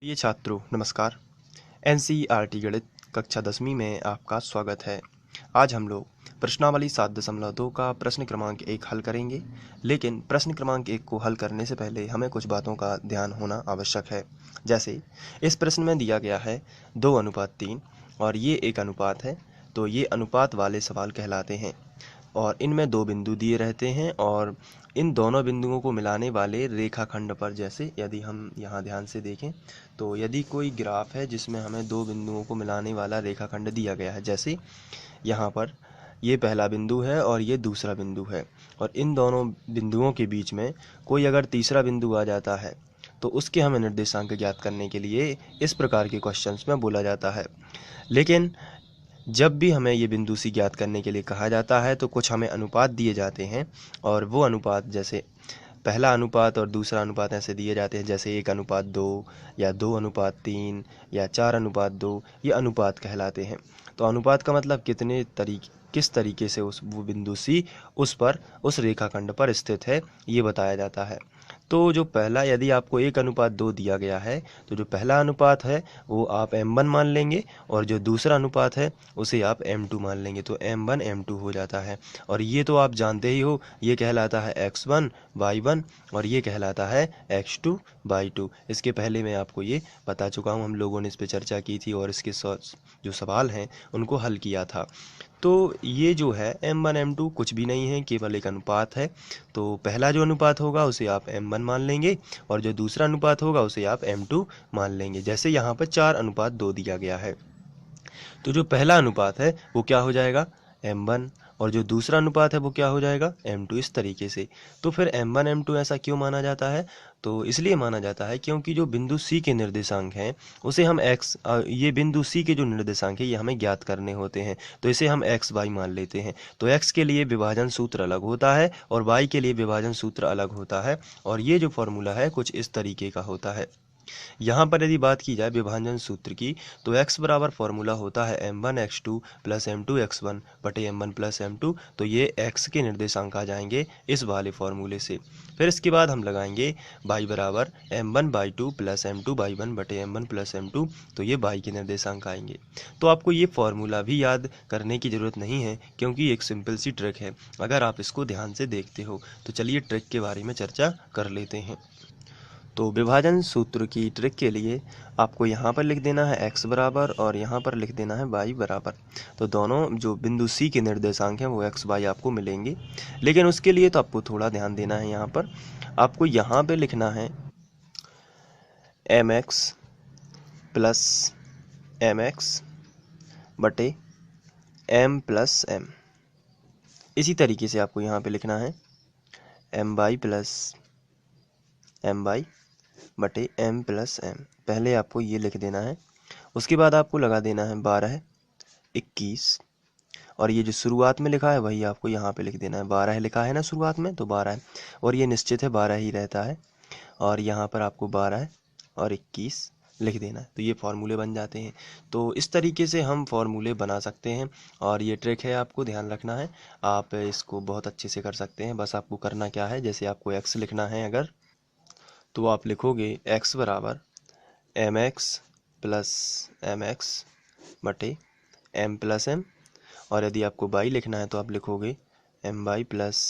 प्रिय छात्रों नमस्कार। एनसीईआरटी गणित कक्षा 10वीं में आपका स्वागत है। आज हम लोग प्रश्नावली 7.2 का प्रश्न क्रमांक 1 हल करेंगे। लेकिन प्रश्न क्रमांक 1 को हल करने से पहले हमें कुछ बातों का ध्यान होना आवश्यक है। जैसे इस प्रश्न में दिया गया है 2:3 और ये एक अनुपात है, तो ये अनुपात वाले सवाल कहलाते हैं और इनमें दो बिंदु दिए रहते हैं और इन दोनों बिंदुओं को मिलाने वाले रेखाखंड पर, जैसे यदि हम यहाँ ध्यान से देखें तो यदि कोई ग्राफ है जिसमें हमें दो बिंदुओं को मिलाने वाला रेखाखंड दिया गया है, जैसे यहाँ पर ये पहला बिंदु है और ये दूसरा बिंदु है और इन दोनों बिंदुओं के बीच में कोई अगर तीसरा बिंदु आ जाता है तो उसके हमें निर्देशांक ज्ञात करने के लिए इस प्रकार के क्वेश्चंस में बोला जाता है। लेकिन जब भी हमें ये बिंदु सी ज्ञात करने के लिए कहा जाता है तो कुछ हमें अनुपात दिए जाते हैं और वो अनुपात, जैसे पहला अनुपात और दूसरा अनुपात ऐसे दिए जाते हैं, जैसे 1:2 या 2:3 या 4:2, ये अनुपात कहलाते हैं। तो अनुपात का मतलब किस तरीके से वो बिंदु सी उस रेखाखंड पर स्थित है, ये बताया जाता है। तो जो पहला, यदि आपको 1:2 दिया गया है तो जो पहला अनुपात है वो आप m1 मान लेंगे और जो दूसरा अनुपात है उसे आप m2 मान लेंगे, तो m1 m2 हो जाता है। और ये तो आप जानते ही हो, ये कहलाता है x1 y1 और ये कहलाता है x2 y2। इसके पहले मैं आपको ये बता चुका हूँ, हम लोगों ने इस पर चर्चा की थी और इसके जो सवाल हैं उनको हल किया था। तो ये जो है m1 m2 कुछ भी नहीं है, केवल एक अनुपात है। तो पहला जो अनुपात होगा उसे आप m1 मान लेंगे और जो दूसरा अनुपात होगा उसे आप m2 मान लेंगे। जैसे यहाँ पर 4:2 दिया गया है, तो जो पहला अनुपात है वो क्या हो जाएगा m1 और जो दूसरा अनुपात है वो क्या हो जाएगा m2, इस तरीके से। तो फिर m1 m2 ऐसा क्यों माना जाता है? तो इसलिए माना जाता है क्योंकि जो बिंदु C के निर्देशांक हैं उसे हम ये बिंदु C के जो निर्देशांक है ये हमें ज्ञात करने होते हैं, तो इसे हम x y मान लेते हैं। तो x के लिए विभाजन सूत्र अलग होता है और y के लिए विभाजन सूत्र अलग होता है और ये जो फॉर्मूला है कुछ इस तरीके का होता है। यहाँ पर यदि बात की जाए विभाजन सूत्र की, तो x बराबर फॉर्मूला होता है m1 x2 plus m2 x1 बटे m1 प्लस m2। तो ये x के निर्देशांक आ जाएंगे इस वाले फॉर्मूले से। फिर इसके बाद हम लगाएंगे y बराबर m1 y2 plus m2 y1 बटे m1 प्लस m2। तो ये y के निर्देशांक आएंगे। तो आपको ये फॉर्मूला भी याद करने की ज़रूरत नहीं है क्योंकि एक सिंपल सी ट्रिक है, अगर आप इसको ध्यान से देखते हो। तो चलिए ट्रिक के बारे में चर्चा कर लेते हैं। तो विभाजन सूत्र की ट्रिक के लिए आपको यहाँ पर लिख देना है x बराबर और यहाँ पर लिख देना है y बराबर। तो दोनों जो बिंदु C के निर्देशांक हैं वो x y आपको मिलेंगे। लेकिन उसके लिए तो आपको थोड़ा ध्यान देना है। यहाँ पर आपको यहाँ पे लिखना है mx प्लस mx बटे m प्लस m। इसी तरीके से आपको यहाँ पे लिखना है my प्लस my बटे m प्लस m। पहले आपको ये लिख देना है, उसके बाद आपको लगा देना है 12 21 और ये जो शुरुआत में लिखा है वही आपको यहाँ पे लिख देना है। 12 लिखा है ना शुरुआत में, तो 12 है और ये निश्चित है 12 ही रहता है और यहाँ पर आपको 12 और 21 लिख देना है। तो ये फार्मूले बन जाते हैं। तो इस तरीके से हम फार्मूले बना सकते हैं और ये ट्रिक है, आपको ध्यान रखना है। आप इसको बहुत अच्छे से कर सकते हैं। बस आपको करना क्या है, जैसे आपको x लिखना है अगर, तो आप लिखोगे x बराबर mx प्लस mx बटे m प्लस m और यदि आपको y लिखना है तो आप लिखोगे my प्लस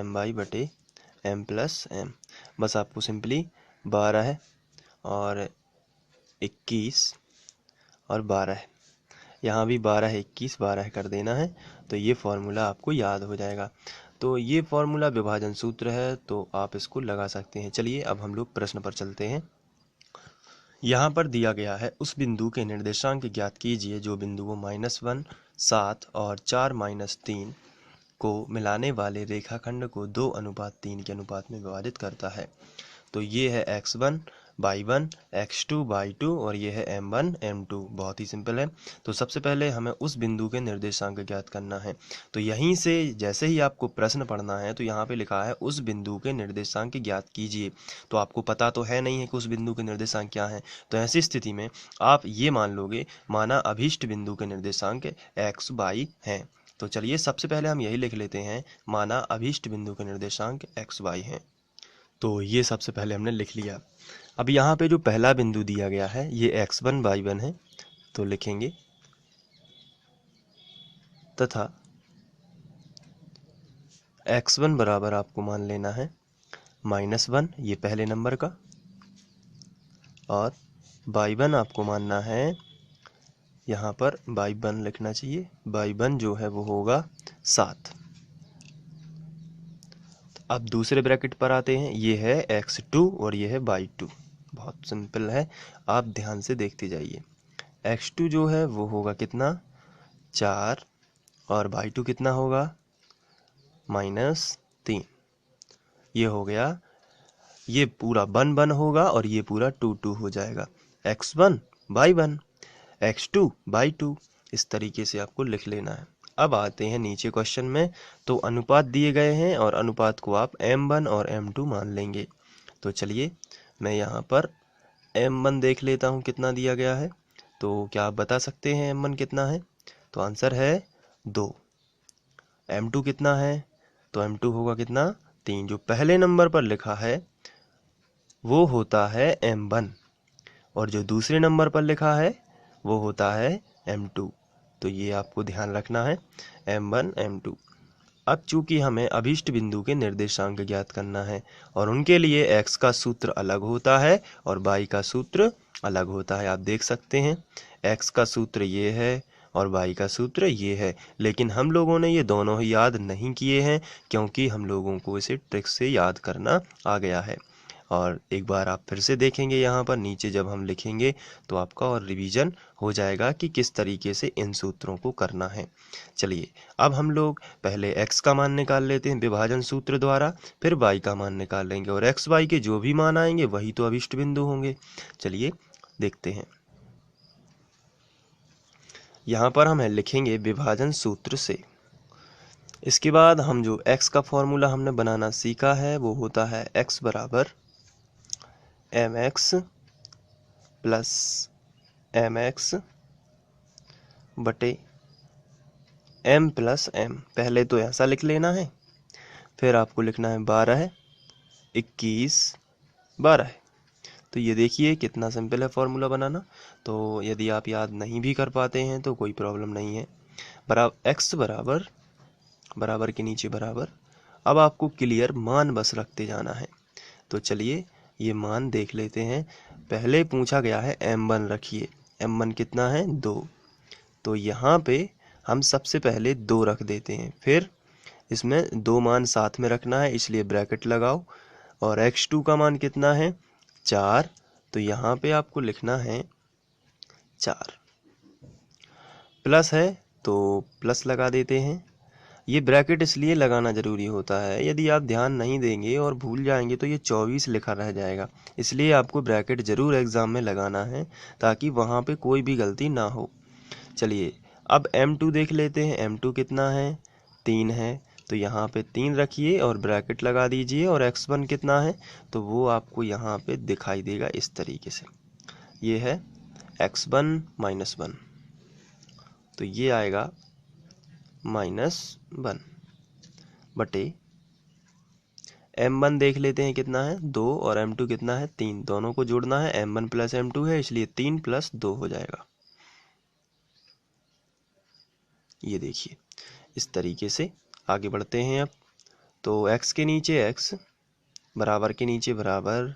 my बटे m प्लस m। बस आपको सिंपली 12 और 21 और 12, यहाँ भी 12 21 12 कर देना है। तो ये फार्मूला आपको याद हो जाएगा। तो ये फार्मूला विभाजन सूत्र है, तो आप इसको लगा सकते हैं। चलिए अब हम लोग प्रश्न पर चलते हैं। यहाँ पर दिया गया है उस बिंदु के निर्देशांक ज्ञात कीजिए जो बिंदुओं -1 7 और 4-3 को मिलाने वाले रेखाखंड को 2:3 के अनुपात में विभाजित करता है। तो ये है x1 y1 x2 y2 और ये है m1 m2। बहुत ही सिंपल है। तो सबसे पहले हमें उस बिंदु के निर्देशांक ज्ञात करना है। तो यहीं से जैसे ही आपको प्रश्न पढ़ना है तो यहाँ पे लिखा है उस बिंदु के निर्देशांक ज्ञात कीजिए। तो आपको पता तो है नहीं है कि उस बिंदु के निर्देशांक क्या है, तो ऐसी स्थिति में आप ये मान लोगे, माना अभीष्ट बिंदु के निर्देशांक x y हैं। तो चलिए सबसे पहले हम यही लिख लेते हैं, माना अभीष्ट बिंदु के निर्देशांक x y हैं। तो ये सबसे पहले हमने लिख लिया। अब यहाँ पे जो पहला बिंदु दिया गया है ये x1 y1 है, तो लिखेंगे तथा x1 बराबर आपको मान लेना है -1, ये पहले नंबर का, और y1 आपको मानना है, यहाँ पर y1 लिखना चाहिए, y1 जो है वो होगा 7। अब दूसरे ब्रैकेट पर आते हैं, ये है x2 और ये है y2। बहुत सिंपल है, आप ध्यान से देखते जाइए। x2 जो है वो होगा कितना, 4, और y2 कितना होगा, -3। ये हो गया, ये पूरा 1 1 होगा और ये पूरा 2 2 हो जाएगा। x1 y1, x2 y2, इस तरीके से आपको लिख लेना है। अब आते हैं नीचे क्वेश्चन में, तो अनुपात दिए गए हैं और अनुपात को आप m1 और m2 मान लेंगे। तो चलिए मैं यहाँ पर m1 देख लेता हूँ कितना दिया गया है। तो क्या आप बता सकते हैं m1 कितना है? तो आंसर है 2। m2 कितना है? तो m2 होगा कितना, 3। जो पहले नंबर पर लिखा है वो होता है m1 और जो दूसरे नंबर पर लिखा है वो होता है m2। तो ये आपको ध्यान रखना है, m1 m2। अब चूंकि हमें अभीष्ट बिंदु के निर्देशांक ज्ञात करना है और उनके लिए x का सूत्र अलग होता है और y का सूत्र अलग होता है। आप देख सकते हैं x का सूत्र ये है और y का सूत्र ये है, लेकिन हम लोगों ने ये दोनों ही याद नहीं किए हैं क्योंकि हम लोगों को इसे ट्रिक से याद करना आ गया है। और एक बार आप फिर से देखेंगे यहाँ पर नीचे जब हम लिखेंगे तो आपका और रिवीजन हो जाएगा कि किस तरीके से इन सूत्रों को करना है। चलिए अब हम लोग पहले x का मान निकाल लेते हैं विभाजन सूत्र द्वारा, फिर y का मान निकाल लेंगे और x y के जो भी मान आएंगे वही तो अभिष्ट बिंदु होंगे। चलिए देखते हैं। यहाँ पर हम लिखेंगे विभाजन सूत्र से। इसके बाद हम जो x का फॉर्मूला हमने बनाना सीखा है वो होता है x बराबर mx प्लस mx बटे m प्लस m। पहले तो ऐसा लिख लेना है, फिर आपको लिखना है 12 21 12। तो ये देखिए कितना सिंपल है फॉर्मूला बनाना। तो यदि आप याद नहीं भी कर पाते हैं तो कोई प्रॉब्लम नहीं है। x बराबर बराबर के नीचे बराबर। अब आपको क्लियर मान बस रखते जाना है। तो चलिए ये मान देख लेते हैं। पहले पूछा गया है m1 रखिए, m1 कितना है 2। तो यहाँ पे हम सबसे पहले 2 रख देते हैं, फिर इसमें 2 मान साथ में रखना है इसलिए ब्रैकेट लगाओ। और x2 का मान कितना है 4, तो यहाँ पे आपको लिखना है 4। प्लस है तो प्लस लगा देते हैं। ये ब्रैकेट इसलिए लगाना ज़रूरी होता है, यदि आप ध्यान नहीं देंगे और भूल जाएंगे तो ये 24 लिखा रह जाएगा। इसलिए आपको ब्रैकेट ज़रूर एग्ज़ाम में लगाना है ताकि वहाँ पे कोई भी गलती ना हो। चलिए अब m2 देख लेते हैं। m2 कितना है 3 है, तो यहाँ पे 3 रखिए और ब्रैकेट लगा दीजिए। और x1 कितना है तो वो आपको यहाँ पे दिखाई देगा इस तरीके से। ये है x1 -1, तो ये आएगा -1 बटे m1 देख लेते हैं कितना है 2 और m2 कितना है 3। दोनों को जोड़ना है, m1 प्लस m2 है इसलिए 3 + 2 हो जाएगा। ये देखिए इस तरीके से आगे बढ़ते हैं। अब तो x के नीचे x, बराबर के नीचे बराबर,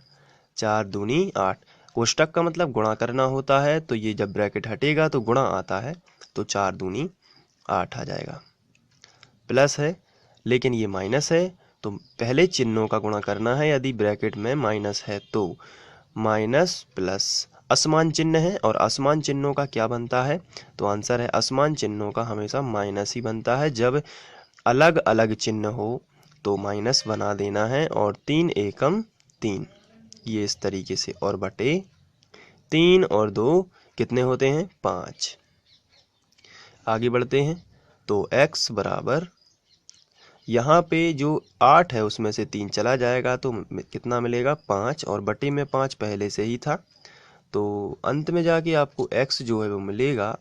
4 दूनी 8। कोष्टक का मतलब गुणा करना होता है, तो ये जब ब्रैकेट हटेगा तो गुणा आता है, तो 4 दूनी 8 आ जाएगा। प्लस है लेकिन ये माइनस है, तो पहले चिन्हों का गुणा करना है। यदि ब्रैकेट में माइनस है तो माइनस प्लस असमान चिन्ह है, और असमान चिन्हों का क्या बनता है तो आंसर है असमान चिन्हों का हमेशा माइनस ही बनता है। जब अलग अलग चिन्ह हो तो माइनस बना देना है। और 3 एकम 3, ये इस तरीके से, और बटे 3 और 2 कितने होते हैं 5। आगे बढ़ते हैं तो x बराबर, यहाँ पे जो 8 है उसमें से 3 चला जाएगा तो कितना मिलेगा 5, और बटे में 5 पहले से ही था, तो अंत में जाके आपको x जो है वो मिलेगा।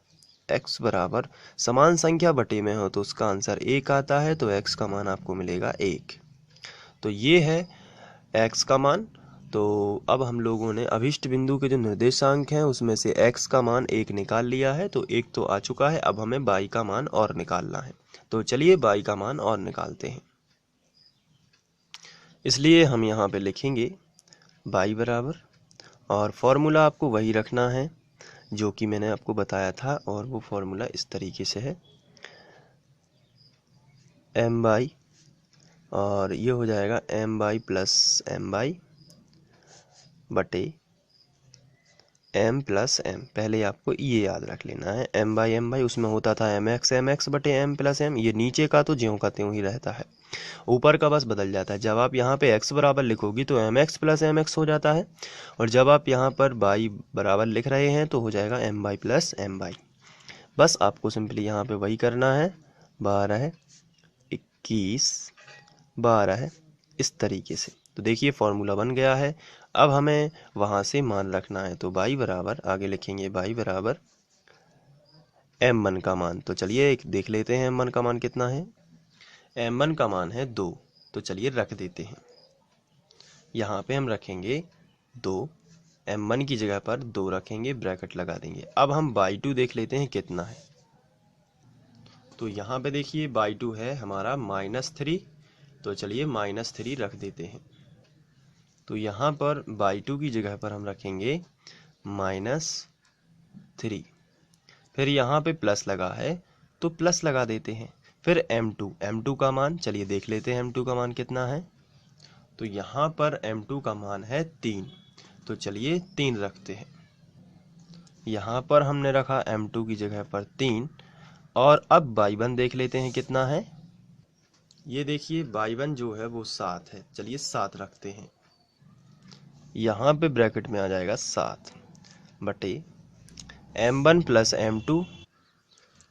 x बराबर समान संख्या बटे में हो तो उसका आंसर 1 आता है, तो x का मान आपको मिलेगा 1। तो ये है x का मान। तो अब हम लोगों ने अभिष्ट बिंदु के जो निर्देशांक हैं उसमें से x का मान 1 निकाल लिया है, तो 1 तो आ चुका है। अब हमें y का मान और निकालना है, तो चलिए y का मान और निकालते हैं। इसलिए हम यहाँ पे लिखेंगे y बराबर, और फॉर्मूला आपको वही रखना है जो कि मैंने आपको बताया था, और वो फॉर्मूला इस तरीके से है m/, और ये हो जाएगा m/+ m/, बटे m+m। पहले आपको ये याद रख लेना है, m/m/, उसमें होता था mx बटे m+m। ये नीचे का तो ज्यों का त्यों ही रहता है, ऊपर का बस बदल जाता है। जब आप यहाँ पे x बराबर लिखोगी तो mx + mx हो जाता है, और जब आप यहाँ पर y बराबर लिख रहे हैं तो हो जाएगा m/+ m/। बस आपको सिंपली यहाँ पे वही करना है, 12, 21, 12 इस तरीके से। तो देखिए फॉर्मूला बन गया है। अब हमें वहाँ से मान रखना है, तो y बराबर, आगे लिखेंगे y बराबर m1 का मान। तो चलिए एक देख लेते हैं m1 का मान कितना है। m1 का मान है 2, तो चलिए रख देते हैं। यहाँ पे हम रखेंगे 2, m1 की जगह पर 2 रखेंगे, ब्रैकेट लगा देंगे। अब हम y2 देख लेते हैं कितना है। तो यहाँ पे देखिए y2 है हमारा -3, तो चलिए -3 रख देते हैं। तो यहाँ पर y2 की जगह पर हम रखेंगे -3, फिर यहाँ पे प्लस लगा है तो प्लस लगा देते हैं। फिर m2 का मान, चलिए देख लेते हैं m2 का मान कितना है। तो यहाँ पर m2 का मान है 3, तो चलिए 3 रखते हैं। यहाँ पर हमने रखा m2 की जगह पर 3, और अब y1 देख लेते हैं कितना है। ये देखिए y1 जो है वो 7 है, चलिए 7 रखते हैं। यहाँ पे ब्रैकेट में आ जाएगा 7 बटे m1 + m2।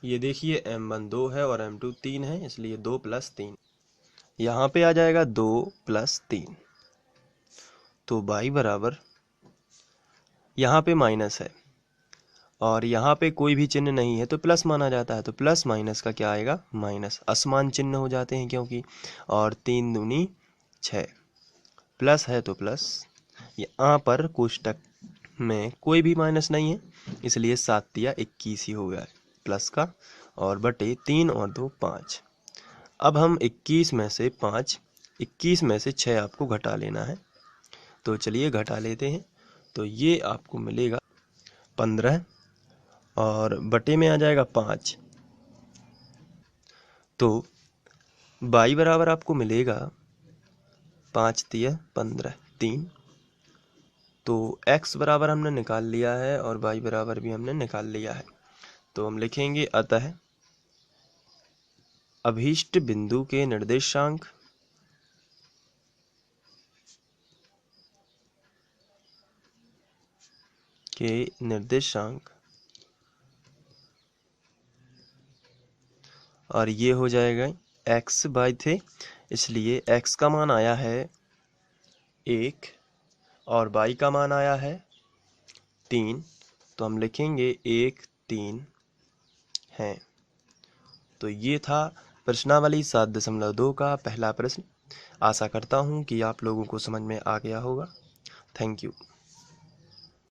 ये देखिए m1 2 है और m2 3 है, इसलिए 2 + 3। यहाँ पे आ जाएगा 2 + 3। तो y बराबर, यहाँ पे माइनस है और यहाँ पे कोई भी चिन्ह नहीं है तो प्लस माना जाता है, तो प्लस माइनस का क्या आएगा, माइनस। असमान चिन्ह हो जाते हैं क्योंकि, और 3 दूनी 6, प्लस है तो प्लस। यहाँ पर कोष्टक में कोई भी माइनस नहीं है, इसलिए 7 तिया 21 ही हो गया प्लस का, और बटे 3 और 2 5। अब हम 21 में से 6 आपको घटा लेना है, तो चलिए घटा लेते हैं। तो ये आपको मिलेगा 15, और बटे में आ जाएगा 5। तो y बराबर आपको मिलेगा 5 तिया 15, 3। तो x बराबर हमने निकाल लिया है और y बराबर भी हमने निकाल लिया है। तो हम लिखेंगे अतः अभीष्ट बिंदु के निर्देशांक और ये हो जाएगा x/, थे, इसलिए x का मान आया है 1 और y का मान आया है 3, तो हम लिखेंगे 1 3 है। तो ये था प्रश्नावली 7.2 का पहला प्रश्न। आशा करता हूँ कि आप लोगों को समझ में आ गया होगा। Thank you.